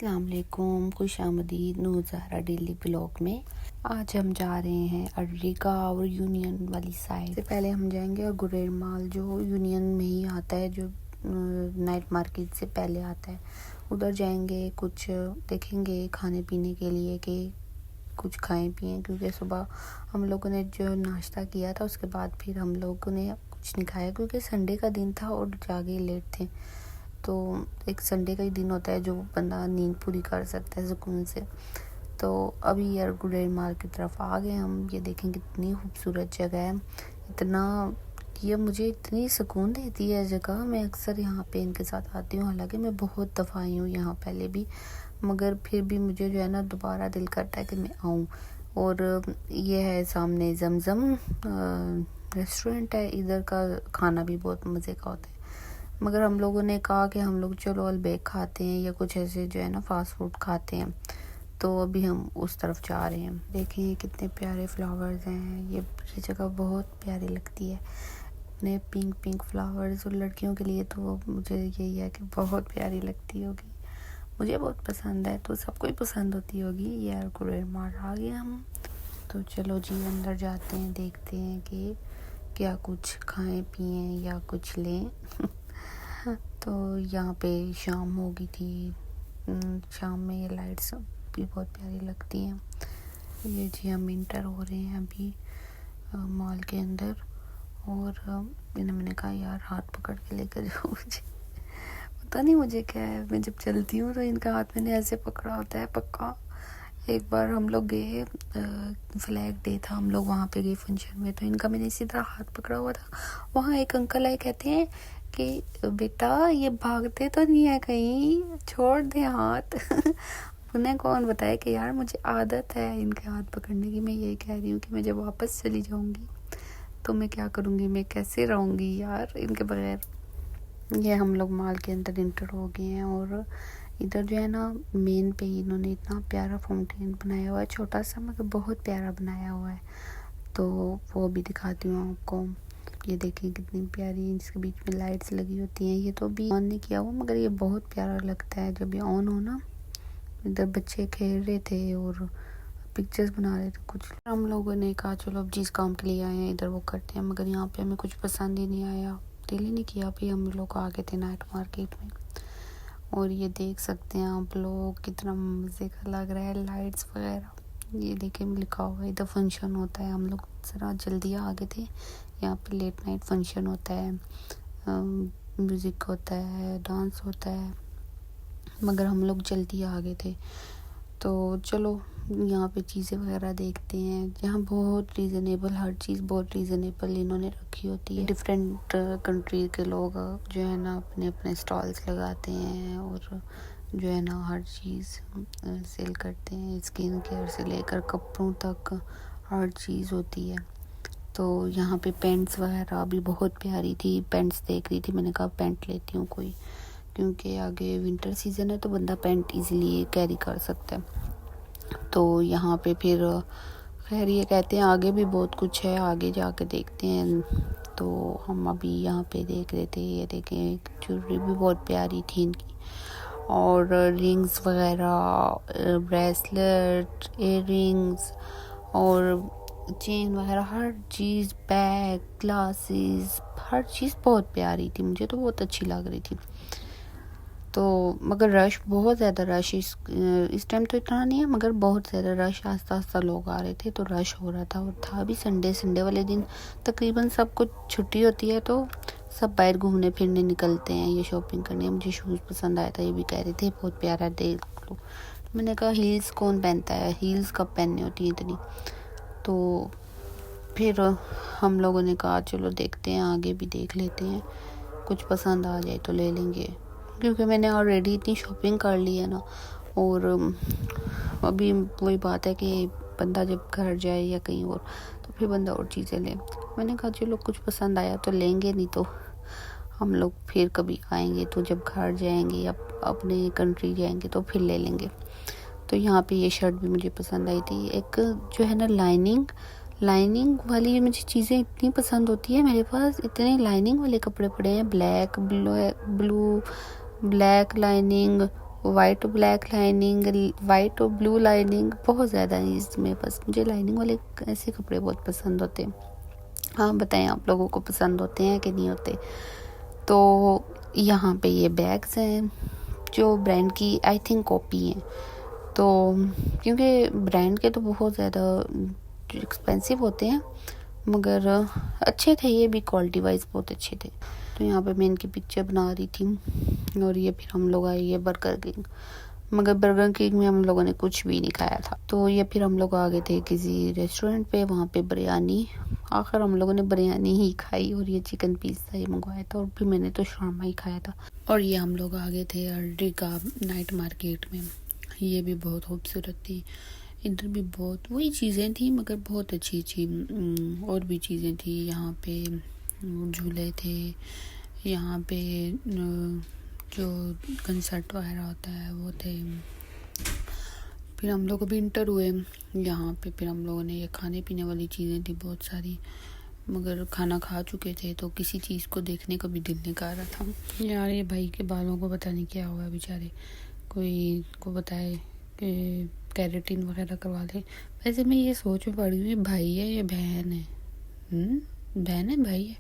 अस्सलाम वालेकुम, खुशामदीद नूज़ारा daily blog में। आज हम जा रहे हैं अड्रिगा और यूनियन वाली साइड से। पहले हम जाएंगे और गुरेर माल जो यूनियन में ही आता है, जो नाइट मार्केट से पहले आता है, उधर जाएंगे। कुछ देखेंगे खाने पीने के लिए कि कुछ खाएं पिएं, क्योंकि सुबह हम लोगों ने जो नाश्ता किया था उसके बाद फिर हम लोगों ने कुछ नहीं खाया, क्योंकि संडे का दिन था और जागे लेट थे। तो एक संडे का ही दिन होता है जो बंदा नींद पूरी कर सकता है सुकून से। तो अभी यार गुरेर माल की तरफ आ गए हम। ये देखें कितनी खूबसूरत जगह है, ये मुझे इतनी सुकून देती है जगह। मैं अक्सर यहाँ पे इनके साथ आती हूँ, हालांकि मैं बहुत दफ़ा आई हूँ यहाँ पहले भी, मगर फिर भी मुझे जो है ना दोबारा दिल करता है कि मैं आऊँ। और ये है सामने जमजम रेस्टोरेंट है, इधर का खाना भी बहुत मज़े का होता है। मगर हम लोगों ने कहा कि हम लोग चलो अलबेक खाते हैं या कुछ ऐसे जो है ना फास्ट फूड खाते हैं, तो अभी हम उस तरफ जा रहे हैं। देखें कितने प्यारे फ्लावर्स हैं, ये जगह बहुत प्यारी लगती है। इतने पिंक पिंक फ्लावर्स, और लड़कियों के लिए तो मुझे यही है कि बहुत प्यारी लगती होगी। मुझे बहुत पसंद है, तो सबको ही पसंद होती होगी। यार गुरेर माल आ गए हम, तो चलो जी अंदर जाते हैं, देखते हैं कि क्या कुछ खाएं पिएं या कुछ लें। तो यहाँ पे शाम हो गई थी। शाम में ये लाइट्स भी बहुत प्यारी लगती हैं। ये जी हम इंटर हो रहे हैं अभी मॉल के अंदर, और मैंने कहा यार हाथ पकड़ के लेकर जाओ मुझे। पता नहीं मुझे क्या है, मैं जब चलती हूँ तो इनका हाथ मैंने ऐसे पकड़ा होता है पक्का। एक बार हम लोग गए, फ्लैग डे था, हम लोग वहाँ पे गए फंक्शन में, तो इनका मैंने इसी तरह हाथ पकड़ा हुआ था। वहाँ एक अंकल आए, कहते हैं कि बेटा ये भागते तो नहीं है कहीं, छोड़ दे हाथ। उन्हें कौन बताए कि यार मुझे आदत है इनके हाथ पकड़ने की। मैं यही कह रही हूँ कि मैं जब वापस चली जाऊँगी तो मैं क्या करूँगी, मैं कैसे रहूँगी यार इनके बगैर। ये हम लोग मॉल के अंदर इंटर हो गए हैं, और इधर जो है ना मेन पे इन्होंने इतना प्यारा फाउंटेन बनाया हुआ है, छोटा सा मगर बहुत प्यारा बनाया हुआ है। तो वो भी दिखाती हूँ आपको। ये देखिए कितनी प्यारी, इसके बीच में लाइट्स लगी होती हैं। ये तो अभी ऑन नहीं किया हुआ, मगर ये बहुत प्यारा लगता है जब ये ऑन हो ना। इधर बच्चे खेल रहे थे और पिक्चर्स बना रहे थे कुछ। हम लोगों ने कहा चलो अब जिस काम के लिए आए हैं इधर वो करते हैं, मगर यहाँ पे हमें कुछ पसंद ही नहीं आया, दिल ही नहीं किया। अभी हम लोग आ गए थे नाइट मार्केट में, और ये देख सकते हैं आप लोग कितना मज़े का लग रहा है, लाइट्स वगैरह। ये देखे लिखा हुआ है इधर फंक्शन होता है। हम लोग ज़रा जल्दी आ गए थे, यहाँ पे लेट नाइट फंक्शन होता है, म्यूज़िक होता है, डांस होता है, मगर हम लोग जल्दी आ गए थे। तो चलो यहाँ पे चीज़ें वगैरह देखते हैं। यहाँ बहुत रीज़नेबल, हर चीज़ बहुत रीज़नेबल इन्होंने रखी होती है। डिफरेंट कंट्री के लोग जो है ना अपने अपने स्टॉल्स लगाते हैं, और जो है ना हर चीज़ सेल करते हैं। स्किन केयर से लेकर कपड़ों तक हर चीज़ होती है। तो यहाँ पे पेंट्स वगैरह भी बहुत प्यारी थी। पेंट्स देख रही थी, मैंने कहा पेंट लेती हूँ कोई, क्योंकि आगे विंटर सीज़न है तो बंदा पेंट इजीली कैरी कर सकता है। तो यहाँ पे फिर खैर ये कहते हैं आगे भी बहुत कुछ है, आगे जाके देखते हैं। तो हम अभी यहाँ पे देख रहे थे, ये देखें ज्वेलरी भी बहुत प्यारी थी इनकी, और रिंग्स वगैरह, ब्रेसलेट, इयर रिंग्स और चेन वगैरह, हर चीज़, बैग, ग्लासेस, हर चीज़ बहुत प्यारी थी। मुझे तो बहुत अच्छी लग रही थी। तो मगर रश, बहुत ज़्यादा रश इस टाइम तो इतना नहीं है, मगर बहुत ज़्यादा रश, आस्ता आस्ता लोग आ रहे थे तो रश हो रहा था। और था भी संडे वाले दिन, तकरीबन सब कुछ छुट्टी होती है, तो सब बाहर घूमने फिरने निकलते हैं, ये शॉपिंग करने। मुझे शूज़ पसंद आया था, ये भी कह रहे थे बहुत प्यारा देख लो। मैंने कहा हील्स कौन पहनता है, हील्स कब पहननी होती है इतनी। तो फिर हम लोगों ने कहा चलो देखते हैं, आगे भी देख लेते हैं, कुछ पसंद आ जाए तो ले लेंगे, क्योंकि मैंने ऑलरेडी इतनी शॉपिंग कर ली है ना। और अभी वही बात है कि बंदा जब घर जाए या कहीं और, तो फिर बंदा और चीज़ें ले। मैंने कहा चलो कुछ पसंद आया तो लेंगे, नहीं तो हम लोग फिर कभी आएंगे, तो जब घर जाएंगे या अपने कंट्री जाएंगे तो फिर ले लेंगे। तो यहाँ पे ये शर्ट भी मुझे पसंद आई थी। एक जो है ना लाइनिंग वाली मुझे चीज़ें इतनी पसंद होती है, मेरे पास इतने लाइनिंग वाले कपड़े पड़े हैं, black, blue, black lining, white और ब्लैक लाइनिंग, वाइट और ब्लू लाइनिंग बहुत ज़्यादा है इसमें। बस मुझे लाइनिंग वाले ऐसे कपड़े बहुत पसंद होते हैं। हाँ बताएं आप लोगों को पसंद होते हैं कि नहीं होते। तो यहाँ पे ये बैग्स हैं जो ब्रांड की आई थिंक कॉपी हैं। तो क्योंकि ब्रांड के तो बहुत ज़्यादा एक्सपेंसिव होते हैं, मगर अच्छे थे ये भी, क्वालिटी वाइज बहुत अच्छे थे। तो यहाँ पे मैं इनकी पिक्चर बना रही थी और ये फिर हम लोग आए ये बर्गर किंग, मगर बर्गर किंग में हम लोगों ने कुछ भी नहीं खाया था। तो ये फिर हम लोग आ गए थे किसी रेस्टोरेंट पे, वहाँ पे बिरयानी, आखिर हम लोगों ने बिरयानी ही खाई और ये चिकन पिज़्ज़ा ये मंगवाया था और फिर मैंने तो शामा ही खाया था। और ये हम लोग आ गए थे अल्ड्रिगा नाइट मार्केट में, ये भी बहुत खूबसूरत थी। इधर भी बहुत वही चीज़ें थी मगर बहुत अच्छी अच्छी और भी चीज़ें थी। यहाँ पे झूले थे, यहाँ पे जो कंसर्ट वगैरह होता है वो थे। फिर हम लोग अभी इंटर हुए यहाँ पे, फिर हम लोगों ने ये खाने पीने वाली चीज़ें थी बहुत सारी, मगर खाना खा चुके थे तो किसी चीज़ को देखने का भी दिल नहीं कर रहा था। यार ये भाई के बालों को पता नहीं क्या हुआ बेचारे, कोई को बताए कि कैरेटिन वगैरह करवा ले। वैसे मैं ये सोच में पड़ी हूँ ये भाई है ये बहन है? बहन है भाई है?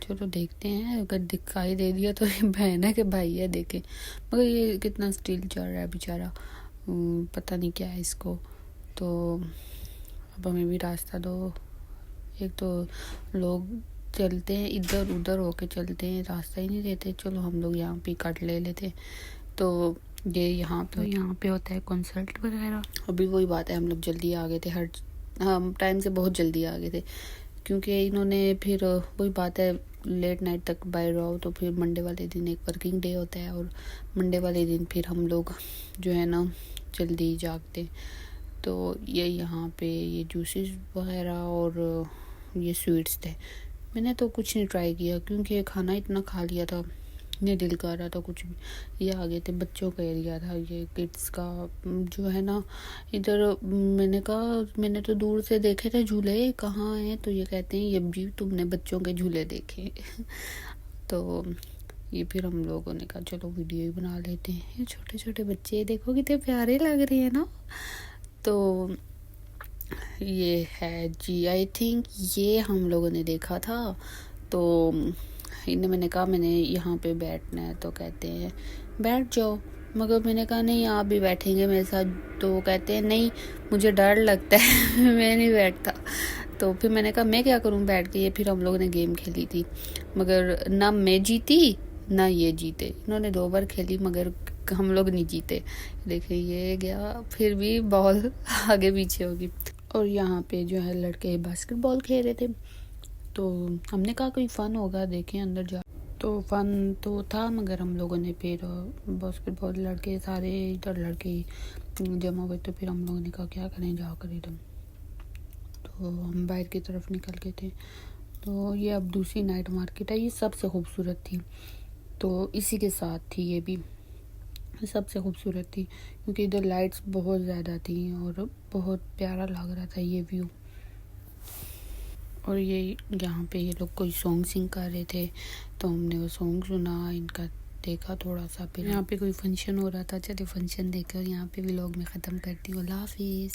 चलो देखते हैं, अगर दिखाई दे दिया तो ये बहन है कि भाई है देखें। मगर ये कितना स्टिल चल रहा है बेचारा, पता नहीं क्या है इसको। तो अब हमें भी रास्ता दो। एक तो लोग चलते हैं इधर उधर होके चलते हैं, रास्ता ही नहीं देते। चलो हम लोग यहाँ पे कट ले लेते। तो ये यहाँ पे होता है कॉन्सर्ट वगैरह। अभी वही बात है, हम लोग जल्दी आ गए थे, हम टाइम से बहुत जल्दी आ गए थे क्योंकि इन्होंने फिर वही बात है लेट नाइट तक बाहर रहो। तो फिर मंडे वाले दिन एक वर्किंग डे होता है और मंडे वाले दिन फिर हम लोग जो है ना जल्दी जागते। तो ये यहाँ पे ये जूसेस वगैरह और ये स्वीट्स थे। मैंने तो कुछ नहीं ट्राई किया क्योंकि खाना इतना खा लिया था, नहीं दिल कर रहा था कुछ भी। ये आगे थे बच्चों का एरिया था, ये किड्स का जो है ना इधर। मैंने कहा मैंने तो दूर से देखे थे झूले, कहाँ हैं? तो ये कहते हैं ये भी तुमने बच्चों के झूले देखे। तो ये फिर हम लोगों ने कहा चलो वीडियो ही बना लेते हैं। ये छोटे छोटे बच्चे देखो कितने प्यारे लग रहे हैं ना। तो ये है जी, आई थिंक ये हम लोगों ने देखा था। तो इन्हें मैंने कहा मैंने यहाँ पे बैठना है, तो कहते हैं बैठ जाओ। मगर मैंने कहा नहीं आप भी बैठेंगे मेरे साथ, तो कहते हैं नहीं मुझे डर लगता है मैं नहीं बैठता। तो फिर मैंने कहा मैं क्या करूँ बैठ के। ये फिर हम लोगों ने गेम खेली थी, मगर ना मैं जीती ना ये जीते। इन्होंने 2 बार खेली मगर हम लोग नहीं जीते। देखिए ये गया, फिर भी बॉल आगे पीछे होगी। और यहाँ पे जो है लड़के बास्केटबॉल खेल रहे थे, तो हमने कहा कोई फ़न होगा देखें अंदर जा। तो फ़न तो था मगर हम लोगों ने फिर बास्केटबॉल लड़के सारे इधर लड़के जमा हुए, तो फिर हम लोगों ने कहा क्या करें जाकर इधर। तो हम बाहर की तरफ निकल गए थे। तो ये अब दूसरी नाइट मार्केट है, ये सबसे खूबसूरत थी। तो इसी के साथ थी ये भी सबसे खूबसूरत थी क्योंकि इधर लाइट्स बहुत ज़्यादा थी और बहुत प्यारा लग रहा था ये व्यू। और ये यहाँ पे ये लोग कोई सॉन्ग सिंग कर रहे थे, तो हमने वो सॉन्ग सुना, इनका देखा थोड़ा सा। फिर यहाँ पे कोई फंक्शन हो रहा था, चलिए फंक्शन देखकर यहाँ पे व्लॉग में ख़त्म करती हूँ। अल्लाह हाफिज़।